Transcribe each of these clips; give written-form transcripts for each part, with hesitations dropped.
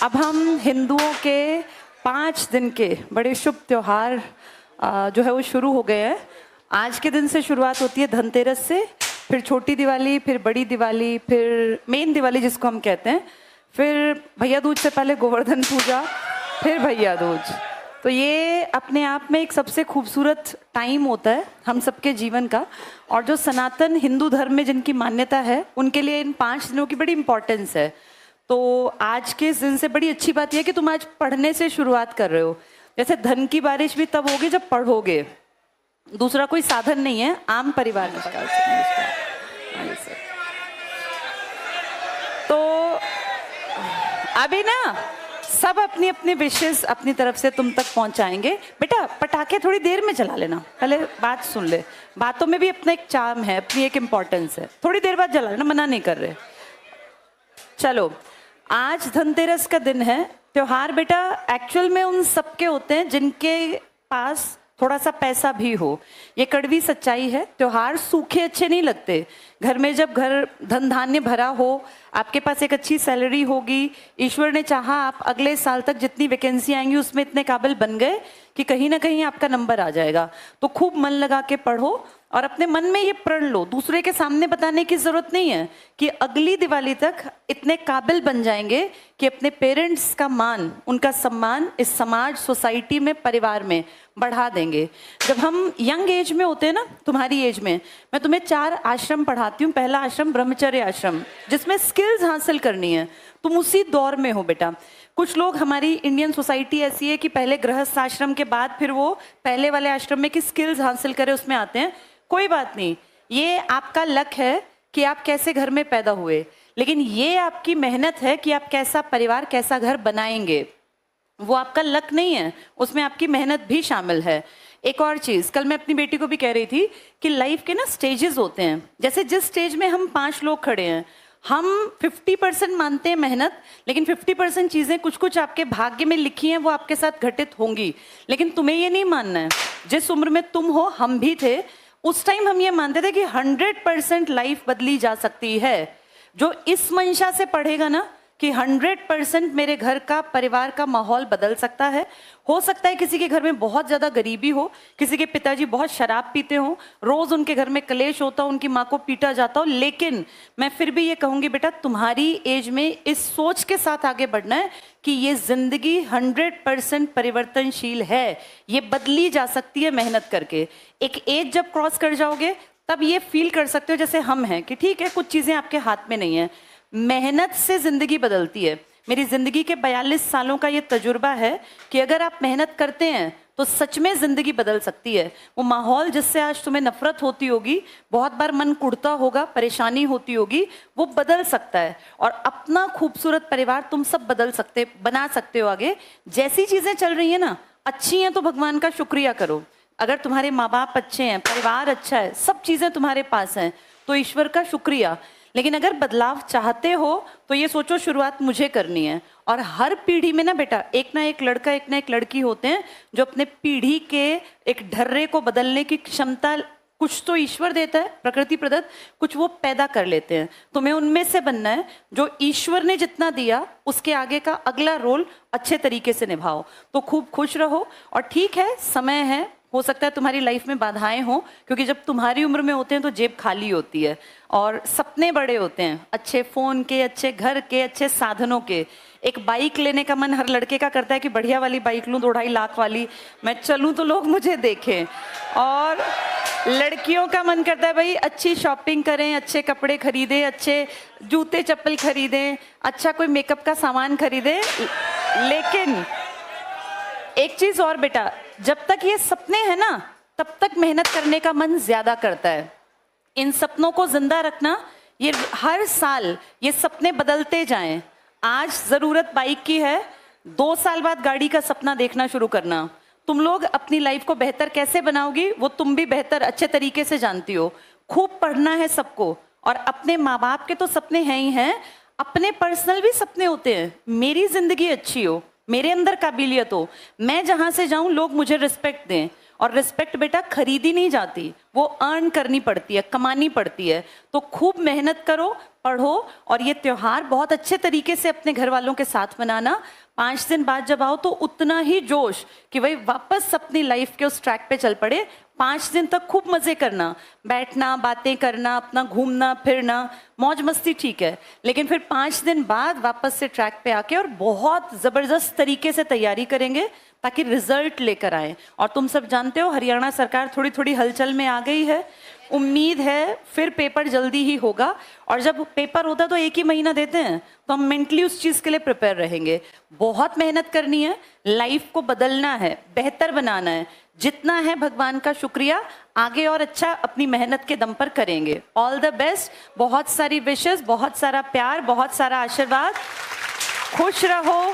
अब हम हिंदुओं के 5 दिन के बड़े शुभ त्योहार जो है वो शुरू हो गए हैं। आज के दिन से शुरुआत होती है धनतेरस से, फिर छोटी दिवाली, फिर बड़ी दिवाली, फिर मेन दिवाली जिसको हम कहते हैं, फिर भैया दूज से पहले गोवर्धन पूजा, फिर भैया दूज। तो ये अपने आप में एक सबसे खूबसूरत टाइम होता है हम सबके जीवन का, और जो सनातन हिंदू धर्म में जिनकी मान्यता है उनके लिए इन 5 दिनों की बड़ी इंपॉर्टेंस है। तो आज के इस दिन से बड़ी अच्छी बात यह है कि तुम आज पढ़ने से शुरुआत कर रहे हो। जैसे धन की बारिश भी तब होगी जब पढ़ोगे, दूसरा कोई साधन नहीं है। आम परिवार तो अभी ना सब अपनी अपनी विशेष अपनी तरफ से तुम तक पहुंचाएंगे। बेटा पटाखे थोड़ी देर में चला लेना, पहले बात सुन ले। बातों में भी अपना एक चार्म है, अपनी एक इम्पोर्टेंस है। थोड़ी देर बाद जला लेना, मना नहीं कर रहे। चलो, आज धनतेरस का दिन है। त्योहार बेटा एक्चुअल में उन सबके होते हैं जिनके पास थोड़ा सा पैसा भी हो। ये कड़वी सच्चाई है। त्योहार सूखे अच्छे नहीं लगते। घर में जब घर धन धान्य भरा हो, आपके पास एक अच्छी सैलरी होगी, ईश्वर ने चाहा आप अगले साल तक जितनी वैकेंसी आएंगी उसमें इतने काबिल बन गए कि कहीं ना कहीं आपका नंबर आ जाएगा। तो खूब मन लगा के पढ़ो और अपने मन में ये प्रण लो। दूसरे के सामने बताने की जरूरत नहीं है कि अगली दिवाली तक इतने काबिल बन जाएंगे कि अपने पेरेंट्स का मान, उनका सम्मान इस समाज, सोसाइटी में, परिवार में बढ़ा देंगे। जब हम यंग एज में होते हैं ना, तुम्हारी एज में, मैं तुम्हें 4 आश्रम पढ़ाती हूँ। पहला आश्रम ब्रह्मचर्य आश्रम, जिसमें स्किल्स हासिल करनी है। तुम उसी दौर में हो बेटा। कुछ लोग, हमारी इंडियन सोसाइटी ऐसी है कि पहले गृहस्थ आश्रम के बाद फिर वो पहले वाले आश्रम में की स्किल्स हासिल करें उसमें आते हैं। कोई बात नहीं, ये आपका लक है कि आप कैसे घर में पैदा हुए, लेकिन ये आपकी मेहनत है कि आप कैसा परिवार, कैसा घर बनाएंगे। वो आपका लक नहीं है, उसमें आपकी मेहनत भी शामिल है। एक और चीज, कल मैं अपनी बेटी को भी कह रही थी कि लाइफ के ना स्टेजेस होते हैं। जैसे जिस स्टेज में हम 5 लोग खड़े हैं, हम 50% मानते हैं मेहनत, लेकिन 50% चीजें कुछ कुछ आपके भाग्य में लिखी हैं, वो आपके साथ घटित होंगी। लेकिन तुम्हें ये नहीं मानना है। जिस उम्र में तुम हो, हम भी थे, उस टाइम हम ये मानते थे कि 100% लाइफ बदली जा सकती है। जो इस मंशा से पढ़ेगा ना कि 100% मेरे घर का, परिवार का माहौल बदल सकता है। हो सकता है किसी के घर में बहुत ज्यादा गरीबी हो, किसी के पिताजी बहुत शराब पीते हो, रोज उनके घर में कलेश होता हो, उनकी माँ को पीटा जाता हो, लेकिन मैं फिर भी ये कहूंगी बेटा, तुम्हारी एज में इस सोच के साथ आगे बढ़ना है कि ये जिंदगी 100% परिवर्तनशील है, ये बदली जा सकती है मेहनत करके। एक एज जब क्रॉस कर जाओगे तब ये फील कर सकते हो जैसे हम हैं कि ठीक है, कुछ चीजें आपके हाथ में नहीं है। मेहनत से जिंदगी बदलती है। मेरी जिंदगी के 42 सालों का ये तजुर्बा है कि अगर आप मेहनत करते हैं तो सच में जिंदगी बदल सकती है। वो माहौल जिससे आज तुम्हें नफरत होती होगी, बहुत बार मन कुढ़ता होगा, परेशानी होती होगी, वो बदल सकता है। और अपना खूबसूरत परिवार तुम सब बना सकते हो आगे। जैसी चीजें चल रही है ना, अच्छी हैं तो भगवान का शुक्रिया करो। अगर तुम्हारे माँ बाप अच्छे हैं, परिवार अच्छा है, सब चीजें तुम्हारे पास हैं, तो ईश्वर का शुक्रिया। लेकिन अगर बदलाव चाहते हो तो ये सोचो शुरुआत मुझे करनी है। और हर पीढ़ी में ना बेटा एक ना एक लड़का, एक ना एक लड़की होते हैं जो अपने पीढ़ी के एक ढर्रे को बदलने की क्षमता, कुछ तो ईश्वर देता है प्रकृति प्रदत्त, कुछ वो पैदा कर लेते हैं। तुम्हें उनमें से बनना है जो ईश्वर ने जितना दिया उसके आगे का अगला रोल अच्छे तरीके से निभाओ। तो खूब खुश रहो। और ठीक है, समय है, हो सकता है तुम्हारी लाइफ में बाधाएं हो, क्योंकि जब तुम्हारी उम्र में होते हैं तो जेब खाली होती है और सपने बड़े होते हैं, अच्छे फोन के, अच्छे घर के, अच्छे साधनों के। एक बाइक लेने का मन हर लड़के का करता है कि बढ़िया वाली बाइक लूं, 2-2.5 लाख वाली, मैं चलूं तो लोग मुझे देखें। और लड़कियों का मन करता है भाई अच्छी शॉपिंग करें, अच्छे कपड़े खरीदें, अच्छे जूते चप्पल खरीदें, अच्छा कोई मेकअप का सामान खरीदें। लेकिन एक चीज और बेटा, जब तक ये सपने हैं ना, तब तक मेहनत करने का मन ज्यादा करता है। इन सपनों को जिंदा रखना, ये हर साल ये सपने बदलते जाएं। आज जरूरत बाइक की है, 2 साल बाद गाड़ी का सपना देखना शुरू करना। तुम लोग अपनी लाइफ को बेहतर कैसे बनाओगी वो तुम भी बेहतर अच्छे तरीके से जानती हो। खूब पढ़ना है सबको, और अपने माँ बाप के तो सपने हैं ही हैं, अपने पर्सनल भी सपने होते हैं। मेरी जिंदगी अच्छी हो, मेरे अंदर काबिलियत हो, मैं जहां से जाऊं लोग मुझे रिस्पेक्ट दें। और रिस्पेक्ट बेटा खरीदी नहीं जाती, वो अर्न करनी पड़ती है, कमानी पड़ती है। तो खूब मेहनत करो, पढ़ो, और ये त्योहार बहुत अच्छे तरीके से अपने घर वालों के साथ मनाना। 5 दिन बाद जब आओ तो उतना ही जोश कि भाई वापस अपनी लाइफ के उस ट्रैक पे चल पड़े। 5 दिन तक खूब मजे करना, बैठना, बातें करना, अपना घूमना फिरना, मौज मस्ती ठीक है, लेकिन फिर 5 दिन बाद वापस से ट्रैक पे आके और बहुत जबरदस्त तरीके से तैयारी करेंगे ताकि रिजल्ट लेकर आए। और तुम सब जानते हो हरियाणा सरकार थोड़ी थोड़ी हलचल में आ गई है। उम्मीद है फिर पेपर जल्दी ही होगा, और जब पेपर होता है तो 1 ही महीना देते हैं, तो हम मेंटली उस चीज के लिए प्रिपेयर रहेंगे। बहुत मेहनत करनी है, लाइफ को बदलना है, बेहतर बनाना है। जितना है भगवान का शुक्रिया, आगे और अच्छा अपनी मेहनत के दम पर करेंगे। ऑल द बेस्ट, बहुत सारी विशेस, बहुत सारा प्यार, बहुत सारा आशीर्वाद, खुश रहो,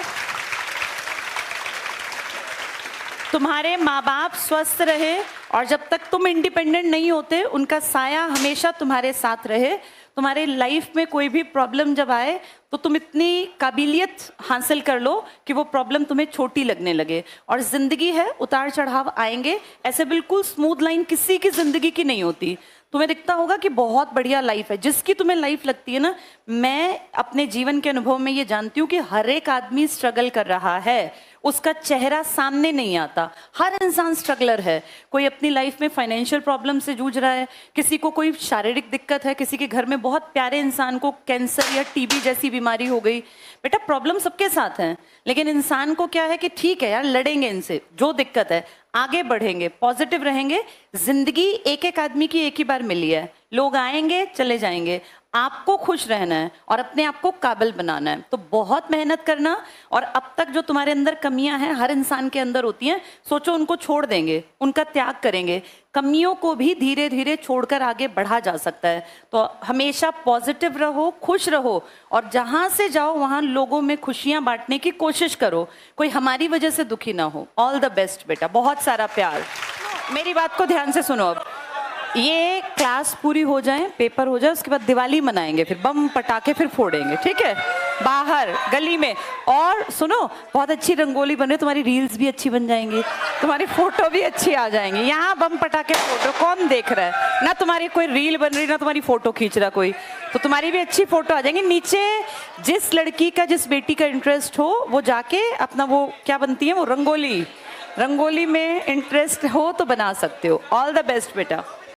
तुम्हारे माँ बाप स्वस्थ रहे, और जब तक तुम इंडिपेंडेंट नहीं होते उनका साया हमेशा तुम्हारे साथ रहे। तुम्हारे लाइफ में कोई भी प्रॉब्लम जब आए तो तुम इतनी काबिलियत हासिल कर लो कि वो प्रॉब्लम तुम्हें छोटी लगने लगे। और जिंदगी है, उतार चढ़ाव आएंगे, ऐसे बिल्कुल स्मूथ लाइन किसी की जिंदगी की नहीं होती। तुम्हें दिखता होगा कि बहुत बढ़िया लाइफ है, जिसकी तुम्हें लाइफ लगती है ना, मैं अपने जीवन के अनुभव में ये जानती हूँ कि हर एक आदमी स्ट्रगल कर रहा है, उसका चेहरा सामने नहीं आता। हर इंसान स्ट्रगलर है। कोई अपनी लाइफ में फाइनेंशियल प्रॉब्लम से जूझ रहा है, किसी को कोई शारीरिक दिक्कत है, किसी के घर में बहुत प्यारे इंसान को कैंसर या टीबी जैसी बीमारी हो गई। बेटा प्रॉब्लम सबके साथ है, लेकिन इंसान को क्या है कि ठीक है यार, लड़ेंगे इनसे, जो दिक्कत है आगे बढ़ेंगे, पॉजिटिव रहेंगे। जिंदगी एक एक आदमी की एक ही बार मिली है, लोग आएंगे चले जाएंगे, आपको खुश रहना है और अपने आप को काबिल बनाना है। तो बहुत मेहनत करना, और अब तक जो तुम्हारे अंदर कमियां हैं, हर इंसान के अंदर होती हैं, सोचो उनको छोड़ देंगे, उनका त्याग करेंगे। कमियों को भी धीरे धीरे छोड़कर आगे बढ़ा जा सकता है। तो हमेशा पॉजिटिव रहो, खुश रहो, और जहां से जाओ वहां लोगों में खुशियां बांटने की कोशिश करो, कोई हमारी वजह से दुखी ना हो। ऑल द बेस्ट बेटा, बहुत सारा प्यार। मेरी बात को ध्यान से सुनो, अब ये क्लास पूरी हो जाए, पेपर हो जाए, उसके बाद दिवाली मनाएंगे, फिर बम पटाखे फिर फोड़ेंगे, ठीक है, बाहर गली में। और सुनो, बहुत अच्छी रंगोली बने, तुम्हारी रील्स भी अच्छी बन जाएंगी, तुम्हारी फोटो भी अच्छी आ जाएंगी। यहाँ बम पटाखे फोटो कौन देख रहा है, ना तुम्हारी कोई रील बन रही, ना तुम्हारी फोटो खींच रहा कोई, तो तुम्हारी भी अच्छी फोटो आ जाएंगी। नीचे जिस लड़की का, जिस बेटी का इंटरेस्ट हो, वो जाके अपना वो क्या बनती है वो रंगोली, रंगोली में इंटरेस्ट हो तो बना सकते हो। ऑल द बेस्ट बेटा।